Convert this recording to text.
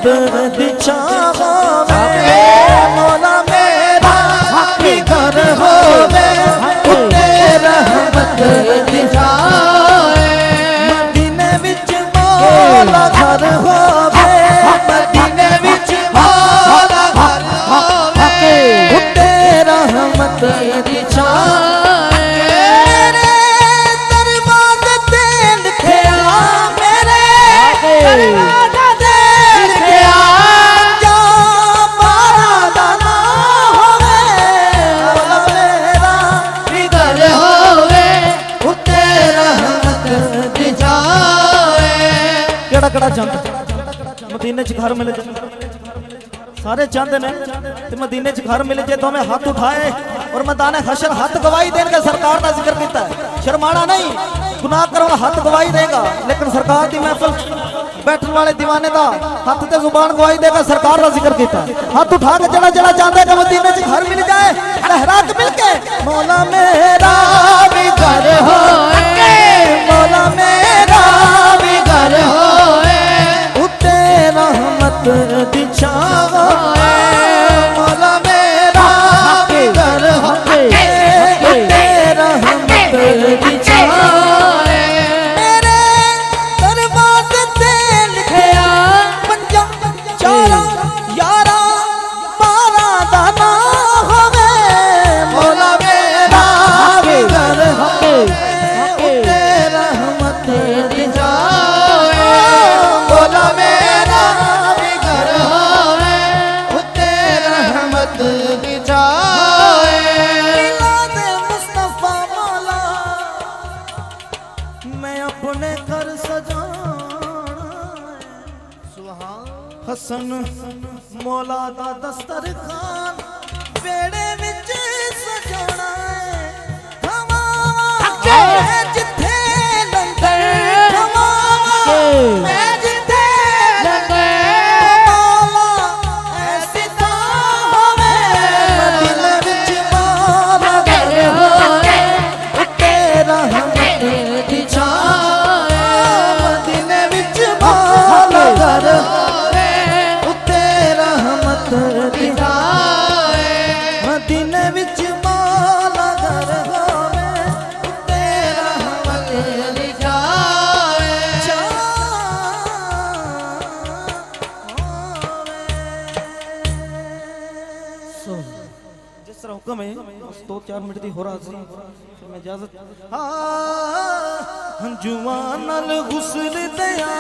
रहमत दी छावां में मौला मेरा भी घर होवे उत्ते रहमत दी छाए मदीने विच मौला घर होवे मदीने विच मौला घर होवे उत्ते रहमत दी छाए चंद मदीने च घर मिले सारे चंद ने मदीने च घर मिले जे तो हमें हाथ उठाए और मैदान हशर हाथ गवाही देंगे सरकार का जिक्र किया है शर्माना नहीं गुनाह करो हाथ गवाही देगा लेकिन सरकार की महफिल बैठने वाले दीवाने का हाथ ते जुबान गवाही देगा सरकार का जिक्र किया है हाथ उठा के जड़ा जड़ा चाहता है मदीने च घर मिल जाए लहरा के मिल के मौला मेरा भी घर होए मौला मेरा भी घर होए उत्ते रहमत दी छावां मौला मेरा भी घर होए उत्ते रहमत दी छावां मेरे दरवाजे ते लिखया पंजा चारा यारा मारा दा ना होवे मौला मेरा भी घर होए उत्ते रहमत दी छावां मौला मेरा भी घर होए उत्ते रहमत दी छाए मिलाद मुस्तफा मौला मैं अपने घर सजाना हसन मौला दा दस्तरखान बेड़े विच सजाना है जिथे लंगर मैं जिथे लंगर मौला ऐसी ता होवे मदीने विच मौला घर होवे उत्ते रहमत दी छाए मदीने विच मौला घर होवे उत्ते रहमत दी छाए मदीने विच मौला घर होवे उत्ते रहमत दी छाए जिस तरह हुक्म है उस 2-4 मिनट दी हो रहा सी मैं इजाजत हंजुआं नाल गुस्ल दया